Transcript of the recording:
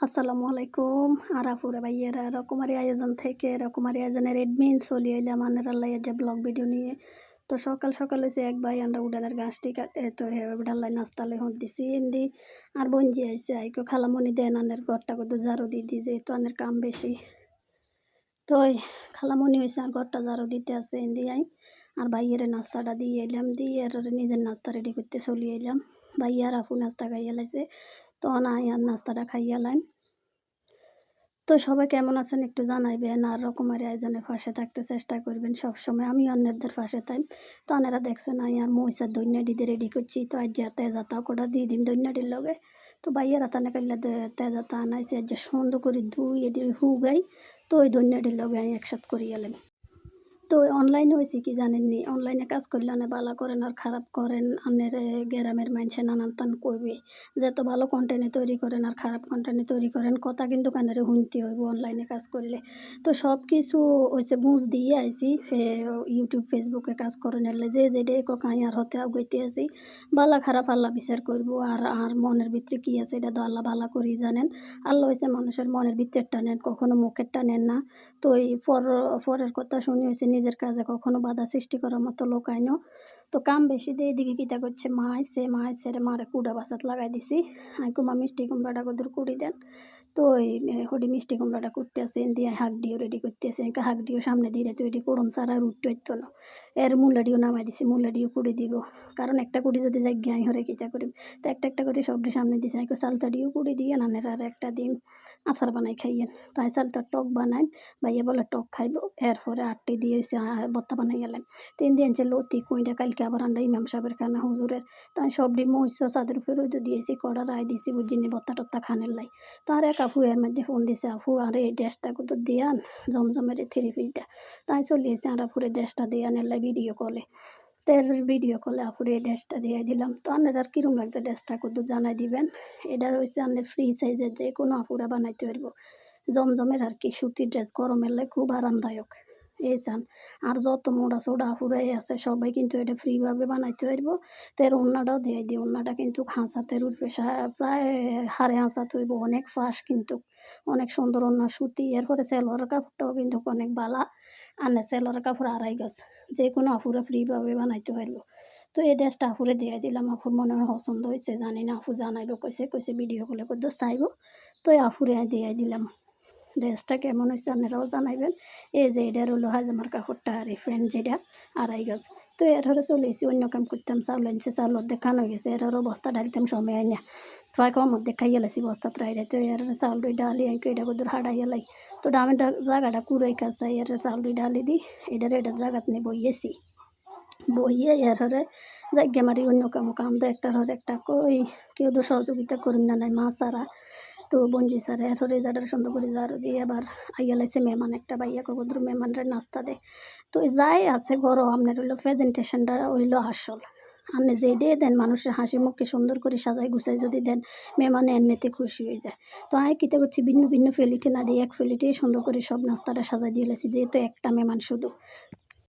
আসসালামু আলাইকুম। আরাফুরা ভাইয়েরা রকমারি আয়োজন থেকে রকমারি আয়োজনের এডমিন চলে আইলাম আন্নের আল্লাহ যে ব্লগ ভিডিও নিয়ে। তো সকাল সকাল হইছে এক ভাই আন্ডা উডানের গাছটি কাটে তো হে ডাল্লাই নাস্তালে হত দিছি এন্দি আর বঞ্জি আইছে আইকো খালামণি দেন আন্নের ঘরটা কত ঝাড়ু দি যেহেতু আন্নের কাম বেশি। তো ওই খালামণি হইছে আর ঘরটা ঝাড়ু দিতে আছে এন্দি আই আর ভাইয়েরে নাস্তাটা দিয়ে এলাম দিয়ে আর নিজের নাস্তা রেডি করতে চলে এলাম। ভাইয়া আর আফু নাস্তা খাইয়া লাইছে তখন আই আর নাস্তাটা খাইয়া লাইম। তো সবাই কেমন আছেন একটু জানাইবেন আর রকমারি আয়োজনের পাশে থাকতে চেষ্টা করবেন সবসময়। আমি অন্যদের পাশে থাই। তো আনেরা দেখছেন আই আর মইসার দইন্যাডিতে রেডি করছি তো আজ যা তেজাতা কোটা দিয়ে দিন দইন্যাডির লগে। তো বাইয়েরা তানে কাইলা তেজাতা আনাইছে আজ সুন্দর করে ধুই এটি হুগাই তো ওই দইন্যাডির লগে আমি একসাথ করি এলাম। তো অনলাইনে হয়েছে কি জানেননি অনলাইনে কাজ করলে আনে বালা করেন আর খারাপ করেন আনের গ্রামের মানুষে নানান তান কইবে যে এত ভালো কন্টেন্ট তৈরি করেন আর খারাপ কন্টেন্ট তৈরি করেন কথা কিন্তু কানের শুনতে হইব অনলাইনে কাজ করলে। তো সব কিছু হইছে বুঝ দিয়ে আইছি ইউটিউব ফেসবুকে কাজ করেন এলে যে যেটা কাই আর হতে আগাইতে আছি বালা খারাপ আল্লাহ বিচার করবো আর মনের ভিতরে কি আছে এটা তো আল্লাহ ভালো করেই জানেন। আল্লাহ হইছে মানুষের মনের ভিতরটা নেন কখনো মুখেরটা নেন না। তো এই পরের কথা শুনি হইছে নিজের কাজে কখনো বাধা সৃষ্টি করার মতো লোক আইনো। তো কাম বেশি দিয়ে এদিকে কিতা করছে মা আইছে রে মারে কুড়া বাসাত লাগাই দিছি। আমি কুমা মিষ্টি কুমড়াটা কদুর কুড়ি দেন। তো ওই হডি মিষ্টি কুমড়াটা কুটতেছে দিয়ে হাঁক দিও রেডি করতেছে হাঁক দিও সামনে দিয়ে তো এটি কোড়ন ছাড়া রুট হইতো না। এর মূলাডিও নামাই দিছি মূলাডিও কুড়ি দিব কারণ একটা কুড়ি যদি যাই গাই হরে কিতা করিম। তো একটা করে সবটি সামনে দিছে আইকো সালতাডিও কুড়ি দিয়ে নানের আর একটা ডিম আচার বানাই খাইয়েন। তাই সালতার টক বানাই ভাইয়া বলে টক খাইবো এরপরে আটটি দিয়ে হইছে ভর্তা বানাই গেলাম। ৩ দিন যে লতি কইটা কালকে আবার আন্ডা ইমাম সাহেবের খানা হুজুরের তাই সবডি মইছো চাঁদের উপরে রইদ দিয়েছি কড়া রায় দিছি বুঝিনি ভর্তা টত্তা খানের লাই। তার এক আফু এর মধ্যে ফোন দিছে আফু আর এই ড্রেসটা কত দিয়ান জমজমের থ্রি পিসটা তাই চলিয়েছে আর আফুরে ড্রেসটা দিয়ান এলাই ভিডিও কলে তের ভিডিও কলে আপুরে এই ড্রেসটা দিয়ে দিলাম। তো আপনার আর কিরম লাগছে ড্রেসটা কত জানাই দিবেন। এটা রয়েছে আপনার ফ্রি সাইজের যে কোনো আপুরা বানাইতে পারবো জমজমের আর কি সুতির ড্রেস গরমের লাই খুব আরামদায়ক এই চান। আর যত মোড়া সোড়া আপুরাই আছে সবাই কিন্তু এটা ফ্রিভাবে বানাইতে পারবো। তো এর ওড়নাটাও দিয়ে দিই ওড়নাটা কিন্তু হাঁসাতের উঠবে প্রায় হাড়ে হাঁসাতে হইব অনেক ফাঁস কিন্তু অনেক সুন্দর ওড়না সুতি এরপরে সেলোয়ারের কাপড়টাও কিন্তু অনেক বালা আনে সেলোয়ারের কাপড় ২.৫ গজ যে কোনো আপুরা ফ্রিভাবে বানাইতে পারবো। তো এই ড্রেসটা আপুরে দিয়ে দিলাম আপুর মনে হয় পছন্দ হয়েছে জানি না আপু জানাইবো কইছে ভিডিও কলে কত চাইবো। তো এই আপুরে দিয়ে দিলাম ড্রেসটা কেমন হয়েছে আপনারাও জানাইবেন। এই যে এটা হলো হাজামার কাপড়টা আর এই ফ্রেন্ড যেটা ২.৫ গজ। তো এরপরে চলে এসেছি অন্য কাম করতাম চাউল আনছে চাউল অর্ধেক খান হয়ে গেছে এরও বস্তা ডালিতাম সময় আই না প্রায় কম অর্ধেক খাইয়া লাইছি বস্তা ত্রাইরে তো এর চাউল ডালি আইকে এটা কদূর হাড়াইয়া লাই। তো ডামেটা জায়গাটা কুড়াই কাছে এর চাউল ডালি দি এটা জায়গাত নিয়ে বইয়েছি বইয়ে এরপরে জায়গা মারি অন্য কাম তো একটার হর একটা কই কেউ তো সহযোগিতা করুন না নাই মা সারা। তো বঞ্জি স্যার এরপরে জায়গাটা সুন্দর করে ঝাড়ু দিয়ে আবার আইয়া লাইছে মেহমান একটা বাইয়া কবদ্র মেহমানরা নাস্তা দেয়। তো যাই আছে ঘরও আপনার হইলো প্রেজেন্টেশনটা হইলো আসল। আপনি যেইটাই দেন মানুষের হাসি মুখকে সুন্দর করে সাজাই গুছাই যদি দেন মেহমানে এমনিতে খুশি হয়ে যায়। তো আমি কিতা করছি ভিন্ন ভিন্ন প্লেটে না দিয়ে এক প্লেটেই সুন্দর করে সব নাস্তাটা সাজাই দিয়ে লাইছি যেহেতু একটা মেহমান শুধু।